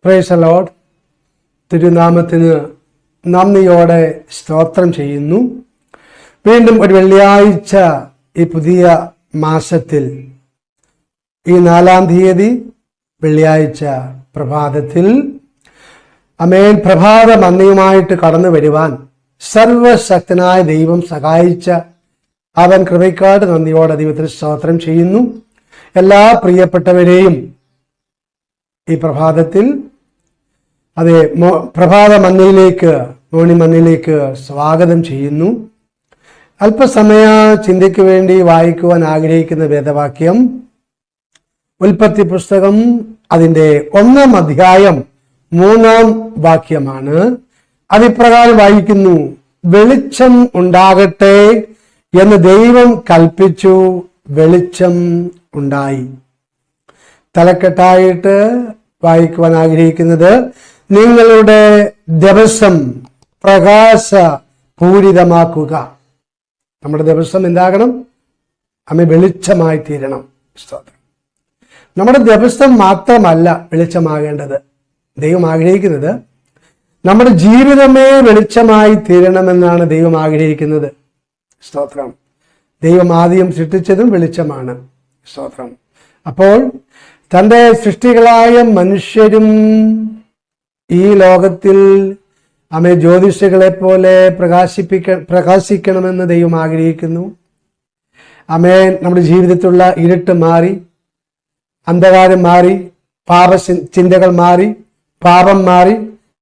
Praise the Lord. തിരുനാമത്തിന് നന്ദിയോടെ സ്തോത്രം ചെയ്യുന്നു. വീണ്ടും ഒരു വെള്ളിയാഴ്ച ഈ പുതിയ മാസത്തിൽ ഈ 4-ാം തീയതി വെള്ളിയാഴ്ച പ്രഭാതത്തിൽ ആമേൻ പ്രഭാത മന്ദിയുമായിട്ട് കടന്നു വരുവാൻ സർവശക്തനായ ദൈവം സഹായിച്ച അവൻ കൃപയ്ക്കാട് നന്ദിയോടെ ദൈവത്തിന് സ്തോത്രം ചെയ്യുന്നു. എല്ലാ പ്രിയപ്പെട്ടവരെയും ഈ പ്രഭാതത്തിൽ പ്രഭാത മന്നിയിലേക്ക് സ്വാഗതം ചെയ്യുന്നു. അല്പസമയ ചിന്തയ്ക്ക് വേണ്ടി വായിക്കുവാൻ ആഗ്രഹിക്കുന്ന വേദവാക്യം ഉൽപ്പത്തി പുസ്തകം അതിൻ്റെ 1-ാം അധ്യായം 3-ാം വാക്യമാണ്. അതിപ്രകാരം വായിക്കുന്നു: വെളിച്ചം ഉണ്ടാകട്ടെ എന്ന് ദൈവം കൽപ്പിച്ചു, വെളിച്ചം ഉണ്ടായി. തലക്കെട്ടായിട്ട് വായിക്കുവാൻ ആഗ്രഹിക്കുന്നത് നിങ്ങളുടെ ദിവസം പ്രകാശപൂരിതമാക്കുക. നമ്മുടെ ദിവസം എന്താകണം? നമ്മെ വെളിച്ചമായി തീരണം. നമ്മുടെ ദിവസം മാത്രമല്ല വെളിച്ചമാകേണ്ടത്. ദൈവം ആഗ്രഹിക്കുന്നത് നമ്മുടെ ജീവിതമേ വെളിച്ചമായി തീരണമെന്നാണ് ദൈവം ആഗ്രഹിക്കുന്നത്. സ്തോത്രം. ദൈവം ആദ്യം സൃഷ്ടിച്ചതും വെളിച്ചമാണ്. സ്തോത്രം. അപ്പോൾ തൻ്റെ സൃഷ്ടികളായ മനുഷ്യരും ഈ ലോകത്തിൽ ജ്യോതിഷികളെ പോലെ പ്രകാശിക്കണമെന്ന് ദൈവം ആഗ്രഹിക്കുന്നു. നമ്മുടെ ജീവിതത്തിലുള്ള ഇരുട്ട് മാറി, അന്ധകാരം മാറി, ചിന്തകൾ മാറി, പാപം മാറി,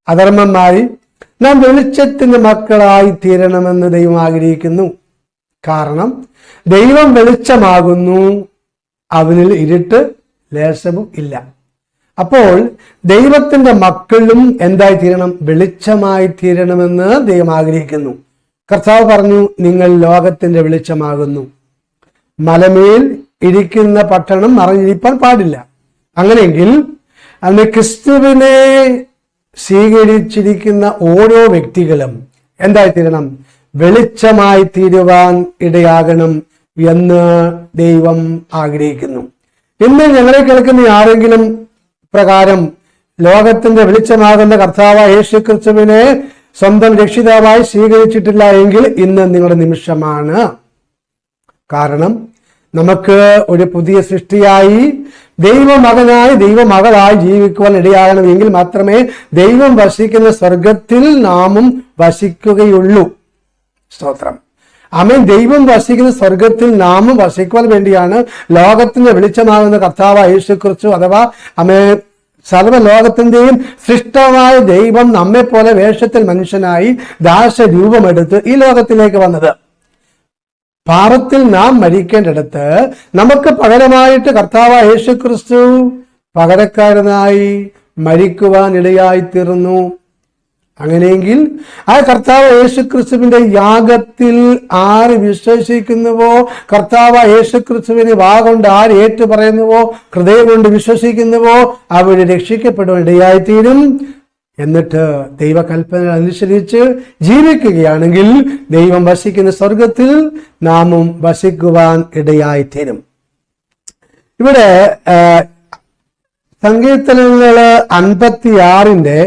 അധർമ്മം മാറി നാം വെളിച്ചത്തിന്റെ മക്കളായി തീരണമെന്ന് ദൈവം ആഗ്രഹിക്കുന്നു. കാരണം ദൈവം വെളിച്ചമാകുന്നു, അവനിൽ ഇരുട്ട് ലേശവും ഇല്ല. അപ്പോൾ ദൈവത്തിന്റെ മക്കളും എന്തായി തീരണം? വെളിച്ചമായി തീരണമെന്ന് ദൈവം ആഗ്രഹിക്കുന്നു. കർത്താവ് പറഞ്ഞു, നിങ്ങൾ ലോകത്തിന്റെ വെളിച്ചമാകുന്നു. മലമേൽ ഇരിക്കുന്ന പട്ടണം മറഞ്ഞിരിക്കാൻ പാടില്ല. അങ്ങനെയെങ്കിൽ അതിന് ക്രിസ്തുവിനെ സ്വീകരിച്ചിരിക്കുന്ന ഓരോ വ്യക്തികളും എന്തായി തീരണം? വെളിച്ചമായി തീരുവാൻ ഇടയാകണം എന്ന് ദൈവം ആഗ്രഹിക്കുന്നു. ഇന്ന് ഞങ്ങളെ കേൾക്കുന്ന ആരെങ്കിലും പ്രകാരം ലോകത്തിന്റെ വെളിച്ചമാകുന്ന കർത്താവായ യേശു ക്രിസ്തുവിനെ സ്വന്തം രക്ഷിതാവായി സ്വീകരിച്ചിട്ടില്ല എങ്കിൽ ഇന്ന് നിങ്ങളുടെ നിമിഷമാണ്. കാരണം നമുക്ക് ഒരു പുതിയ സൃഷ്ടിയായി ദൈവമകനായി ദൈവമകളായി ജീവിക്കുവാൻ ഇടയാകണമെങ്കിൽ മാത്രമേ ദൈവം വസിക്കുന്ന സ്വർഗത്തിൽ നാമും വസിക്കുകയുള്ളൂ. സ്തോത്രം. ആമേൻ. ദൈവം വസിക്കുന്ന സ്വർഗത്തിൽ നാമും വസിക്കുവാൻ വേണ്ടിയാണ് ലോകത്തിന്റെ വെളിച്ചമാകുന്ന കർത്താവായ യേശു ക്രിസ്തു അഥവാ സർവ്വലോകത്തിന്റെയും സൃഷ്ടമായ ദൈവം നമ്മെ പോലെ വേഷത്തിൽ മനുഷ്യനായി ദാസരൂപമെടുത്ത് ഈ ലോകത്തിലേക്ക് വന്നത്. പാപത്തിൽ നാം മരിക്കേണ്ടിടത്ത് നമുക്ക് പകരമായിട്ട് കർത്താവായ യേശു ക്രിസ്തു പകരക്കാരനായി മരിക്കുവാൻ ഇടയായി തീർന്നു. അങ്ങനെയെങ്കിൽ ആ കർത്താവ് യേശു ക്രിസ്തുവിന്റെ യാഗത്തിൽ ആര് വിശ്വസിക്കുന്നുവോ, കർത്താവ് യേശു ക്രിസ്തുവിനെ വാഗൊണ്ട് ആര് ഏറ്റു പറയുന്നുവോ, ഹൃദയം കൊണ്ട് വിശ്വസിക്കുന്നുവോ, അവര് രക്ഷിക്കപ്പെടുവാൻ ഇടയായിത്തീരും. എന്നിട്ട് ദൈവകൽപ്പന അനുസരിച്ച് ജീവിക്കുകയാണെങ്കിൽ ദൈവം വസിക്കുന്ന സ്വർഗത്തിൽ നാമും വസിക്കുവാൻ ഇടയായിത്തീരും. ഇവിടെ സങ്കീർത്തനങ്ങള് 56-ന്റെ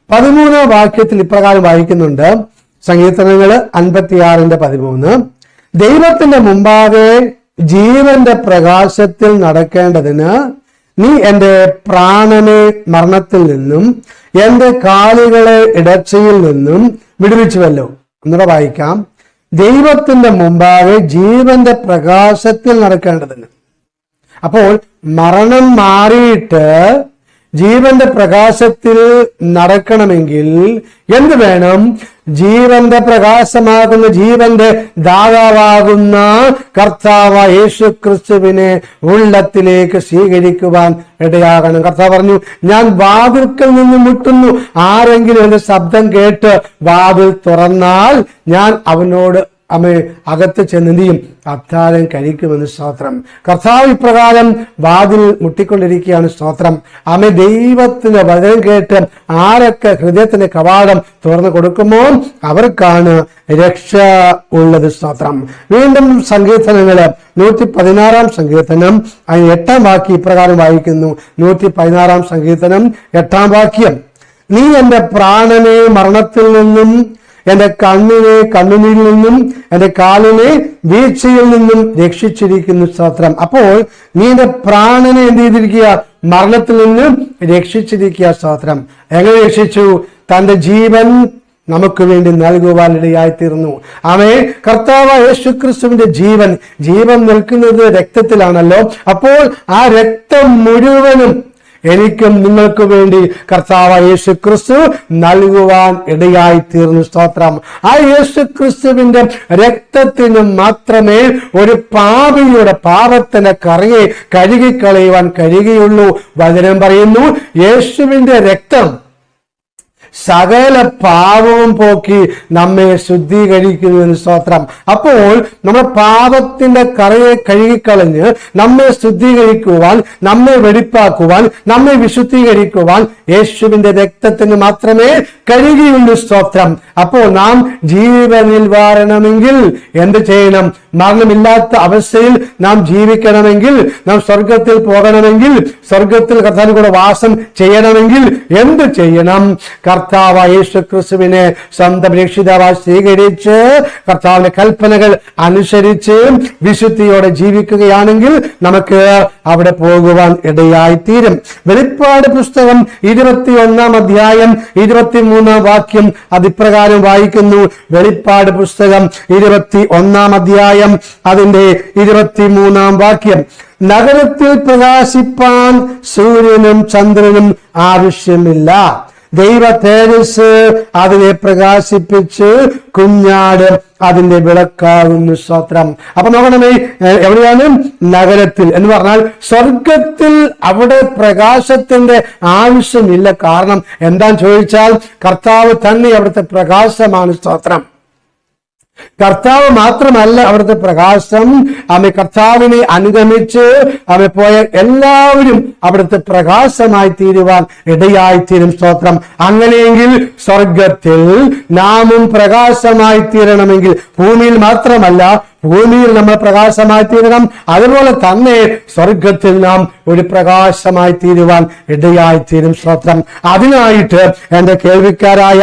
13-ാം വാക്യത്തിൽ ഇപ്രകാരം വായിക്കുന്നുണ്ട്. സങ്കീർത്തനങ്ങള് 56-13. ദൈവത്തിന്റെ മുമ്പാകെ ജീവന്റെ പ്രകാശത്തിൽ നടക്കേണ്ടതിന് നീ എന്റെ പ്രാണനെ മരണത്തിൽ നിന്നും എന്റെ കാലുകളെ ഇടർച്ചയിൽ നിന്നും വിടുവിച്ചുവല്ലോ. ഒന്നുകൂടെ വായിക്കാം. ദൈവത്തിന്റെ മുമ്പാകെ ജീവന്റെ പ്രകാശത്തിൽ നടക്കേണ്ടതിന്. അപ്പോൾ മരണം മാറിയിട്ട് ജീവന്റെ പ്രകാശത്തിൽ നടക്കണമെങ്കിൽ എന്ത് വേണം? ജീവന്റെ പ്രകാശമാകുന്ന ജീവന്റെ ദാതാവാകുന്ന കർത്താവ് യേശു ക്രിസ്തുവിനെ ഉള്ളത്തിലേക്ക് സ്വീകരിക്കുവാൻ ഇടയാകണം. കർത്താവ് പറഞ്ഞു, ഞാൻ വാതിൽക്കൽ നിന്ന് മുട്ടുന്നു, ആരെങ്കിലും എന്റെ ശബ്ദം കേട്ട് വാതിൽ തുറന്നാൽ ഞാൻ അവനോട് അകത്ത് ചെന്നെന്തിയും അത്താഴം കഴിക്കുമെന്ന് സ്തോത്രം. കർത്താവ് ഇപ്രകാരം വാതിൽ മുട്ടിക്കൊണ്ടിരിക്കുകയാണ് സ്തോത്രം. ദൈവത്തിന്റെ വചനം കേട്ട് ആരൊക്കെ ഹൃദയത്തിന്റെ കവാടം തുറന്നു കൊടുക്കുമോ അവർക്കാണ് രക്ഷ ഉള്ളത് സ്തോത്രം. വീണ്ടും സങ്കീർത്തനങ്ങള് 116 സങ്കീർത്തനം 8 വാക്യം ഇപ്രകാരം വായിക്കുന്നു. 116 സങ്കീർത്തനം 8 വാക്യം, നീ എന്റെ പ്രാണനെ മരണത്തിൽ നിന്നും, എന്റെ കണ്ണിനെ കണ്ണുനീരിൽ നിന്നും, എന്റെ കാലിനെ വീഴ്ചയിൽ നിന്നും രക്ഷിച്ചിരിക്കുന്നു സ്തോത്രം. അപ്പോൾ നീ എന്റെ പ്രാണനെ എന്ത് ചെയ്തിരിക്കുക? മരണത്തിൽ നിന്നും രക്ഷിച്ചിരിക്കുക സ്തോത്രം. എങ്ങനെ രക്ഷിച്ചു? തന്റെ ജീവൻ നമുക്ക് വേണ്ടി നൽകുവാൻ ഇടയായിത്തീർന്നു. കർത്താവ് യേശുക്രിസ്തുവിന്റെ ജീവൻ നിൽക്കുന്നത് രക്തത്തിലാണല്ലോ. അപ്പോൾ ആ രക്തം മുഴുവനും എനിക്കും നിങ്ങൾക്ക് വേണ്ടി കർത്താവ് യേശുക്രിസ്തു നൽകുവാൻ ഇടയായി തീർന്നു സ്തോത്രം. ആ യേശുക്രിസ്തുവിന്റെ രക്തത്തിന് മാത്രമേ ഒരു പാപിയുടെ പാപത്തിന്റെ കറയെ കഴുകിക്കളയുവാൻ കഴിയുകയുള്ളൂ. വചനം പറയുന്നു, യേശുവിന്റെ രക്തം സകല പാപവും പോക്കി നമ്മെ ശുദ്ധീകരിക്കുന്നതിന് സ്തോത്രം. അപ്പോൾ നമ്മുടെ പാപത്തിന്റെ കറയെ കഴുകിക്കളഞ്ഞ് നമ്മെ ശുദ്ധീകരിക്കുവാൻ, നമ്മെ വെടിപ്പാക്കുവാൻ, നമ്മെ വിശുദ്ധീകരിക്കുവാൻ യേശുവിന്റെ രക്തത്തിന് മാത്രമേ കഴിയുകയുള്ളൂ സ്തോത്രം. അപ്പോൾ നാം ജീവനിൽ വാഴണമെങ്കിൽ എന്ത് ചെയ്യണം? മരണമില്ലാത്ത അവസ്ഥയിൽ നാം ജീവിക്കണമെങ്കിൽ, നാം സ്വർഗത്തിൽ പോകണമെങ്കിൽ, സ്വർഗത്തിൽ കർത്താവിന്റെ കൂടെ വാസം ചെയ്യണമെങ്കിൽ എന്ത് ചെയ്യണം? കർത്താവ് യേശുക്രിസ്തുവിനെ സ്വന്തം രക്ഷിതാവായി സ്വീകരിച്ച് കർത്താവിന്റെ കൽപ്പനകൾ അനുസരിച്ച് വിശുദ്ധിയോടെ ജീവിക്കുകയാണെങ്കിൽ നമുക്ക് അവിടെ പോകുവാൻ ഇടയായി തീരും. വെളിപ്പാട് പുസ്തകം 21 അധ്യായം 23 വാക്യം അതിപ്രകാരം വായിക്കുന്നു. വെളിപ്പാട് പുസ്തകം 21 അധ്യായം അതിന്റെ 23 വാക്യം, നഗരത്തിൽ പ്രകാശിപ്പാൻ സൂര്യനും ചന്ദ്രനും ആവശ്യമില്ല, ദൈവ തേജസ് അതിനെ പ്രകാശിപ്പിച്ച് കുഞ്ഞാട് അതിന്റെ വിളക്കാകുന്നു സ്തോത്രം. അപ്പൊ നോക്കണമേ, എവിടെയാണ്? നഗരത്തിൽ എന്ന് പറഞ്ഞാൽ സ്വർഗത്തിൽ. അവിടെ പ്രകാശത്തിന്റെ ആവശ്യമില്ല. കാരണം എന്താന്ന് ചോദിച്ചാൽ കർത്താവ് തന്നെ അവിടുത്തെ പ്രകാശമാണ് സ്തോത്രം. കർത്താവ് മാത്രമല്ല അവിടുത്തെ പ്രകാശം. കർത്താവിനെ അനുഗമിച്ച് പോയ എല്ലാവരും അവിടുത്തെ പ്രകാശമായി തീരുവാൻ ഇടയായി തീരും സ്തോത്രം. അങ്ങനെയെങ്കിൽ സ്വർഗത്തിൽ നാമും പ്രകാശമായി തീരണമെങ്കിൽ ഭൂമിയിൽ മാത്രമല്ല, ഭൂമിയിൽ നമ്മൾ പ്രകാശമായി തീരണം, അതുപോലെ തന്നെ സ്വർഗത്തിൽ നാം ഒരു പ്രകാശമായി തീരുവാൻ ഇടയായി തീരും സ്തോത്രം. അതിനായിട്ട് എന്റെ കേൾവിക്കാരായ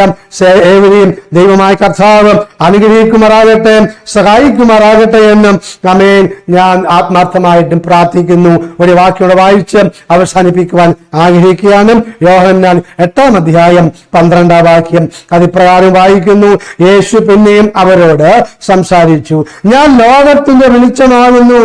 ഏവരെയും ദൈവമായ കർത്താവ് അനുഗ്രഹിക്കുമാറാകട്ടെ, സഹായിക്കുമാറാകട്ടെ എന്ന് ഞാൻ ആത്മാർത്ഥമായിട്ടും പ്രാർത്ഥിക്കുന്നു. ഒരു വാക്യോടെ വായിച്ച് അവസാനിപ്പിക്കുവാൻ ആഗ്രഹിക്കുകയാണ്. യോഹന്നാൻ 8 അധ്യായം 12 വാക്യം അതിപ്രകാരം വായിക്കുന്നു. യേശു പിന്നെയും അവരോട് സംസാരിച്ചു, ഞാൻ ലോകത്തിന്റെ വെളിച്ചമാകുന്നു,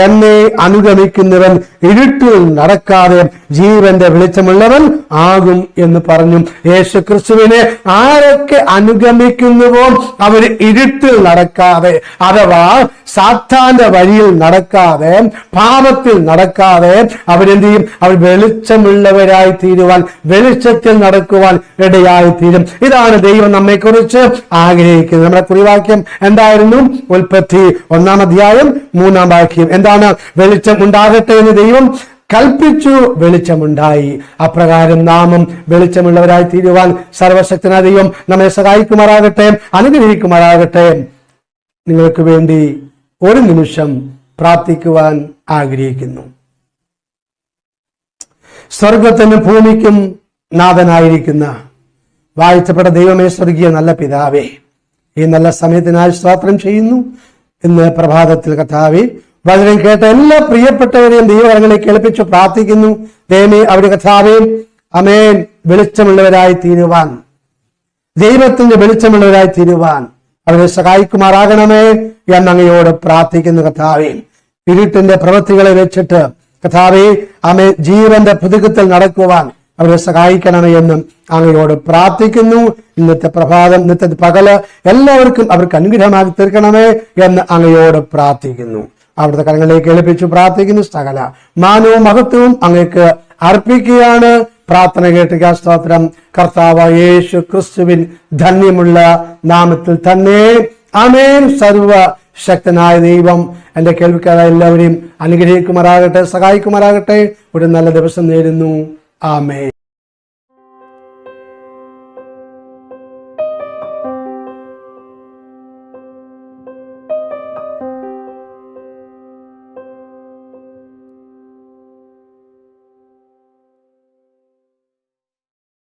എന്നെ അനുഗമിക്കുന്നവൻ ഇരുട്ടിൽ നടക്കാതെ ജീവന്റെ വെളിച്ചമുള്ളവൻ ആകും എന്ന് പറഞ്ഞു. യേശു ക്രിസ്തുവിനെ ആരൊക്കെ അനുഗമിക്കുന്നുവോ അവർ ഇരുട്ടിൽ നടക്കാതെ, അഥവാ സാത്താന്റെ വഴിയിൽ നടക്കാതെ, പാപത്തിൽ നടക്കാതെ അവരെന്ത് ചെയ്യും? അവർ വെളിച്ചമുള്ളവരായി തീരുവാൻ, വെളിച്ചത്തിൽ നടക്കുവാൻ ഇടയായി തീരും. ഇതാണ് ദൈവം നമ്മെ കുറിച്ച് ആഗ്രഹിക്കുന്നത്. നമ്മുടെ കുറിവാക്യം എന്തായിരുന്നു? ഉൽപ്പത്തി 1 അധ്യായം 3 വാക്യം എന്താണ്? വെളിച്ചം ഉണ്ടാകട്ടെ എന്ന് ദൈവം കൽപ്പിച്ചു, വെളിച്ചമുണ്ടായി. അപ്രകാരം നാമും വെളിച്ചമുള്ളവരായി തീരുവാൻ സർവശക്തനായ ദൈവം നമ്മെ സഹായിക്കുമാറാകട്ടെ, അനുഗ്രഹിക്കുമാറാകട്ടെ. നിങ്ങൾക്ക് വേണ്ടി ഒരു നിമിഷം പ്രാർത്ഥിക്കുവാൻ ആഗ്രഹിക്കുന്നു. സ്വർഗത്തിനും ഭൂമിക്കും നാഥനായിരിക്കുന്ന വാഴ്ത്തപ്പെട്ട ദൈവമേ, സ്വർഗീയ നല്ല പിതാവേ, ഈ നല്ല സമയത്തിനായി സ്തോത്രം ചെയ്യുന്നു. ഇന്ന് പ്രഭാതത്തിൽ കർത്താവേ, വചനം കേട്ട എല്ലാ പ്രിയപ്പെട്ടവരെയും ദൈവകരങ്ങളെ കേൾപ്പിച്ചു പ്രാർത്ഥിക്കുന്നു. ദൈവമേ, അവരുടെ കർത്താവേ വെളിച്ചമുള്ളവരായി തീരുവാൻ, ദൈവത്തിന്റെ വെളിച്ചമുള്ളവരായി തീരുവാൻ അവരെ സഹായിക്കുമാറാകണമേ എന്നങ്ങയോട് പ്രാർത്ഥിക്കുന്നു. കർത്താവേ, ഇരുട്ടിന്റെ പ്രവൃത്തികളെ വെച്ചിട്ട് കർത്താവേ ജീവന്റെ പുതുക്കത്തിൽ നടക്കുവാൻ അവരെ സഹായിക്കണമേ എന്നും അങ്ങയോട് പ്രാർത്ഥിക്കുന്നു. ഇന്നത്തെ പ്രഭാതം, ഇന്നത്തെ പകല് എല്ലാവർക്കും അവർക്ക് അനുഗ്രഹമാക്കി തീർക്കണമേ എന്ന് അങ്ങയോട് പ്രാർത്ഥിക്കുന്നു. അവിടുത്തെ കരങ്ങളിലേക്ക് എളിപ്പിച്ചു പ്രാർത്ഥിക്കുന്നു. സകല മാനവും മഹത്വവും അങ്ങേക്ക് അർപ്പിക്കുകയാണ്. പ്രാർത്ഥന കേട്ടുക. സ്തോത്രം. കർത്താവ് യേശു ക്രിസ്തുവിൻ ധന്യമുള്ള നാമത്തിൽ തന്നെ ആമേൻ. സർവ ശക്തനായ ദൈവം എൻ്റെ കേൾവിക്കാരായ എല്ലാവരെയും അനുഗ്രഹിക്കുമാറാകട്ടെ, സഹായിക്കുമാറാകട്ടെ. ഒരു നല്ല ദിവസം നേരുന്നു. ആമേൻ.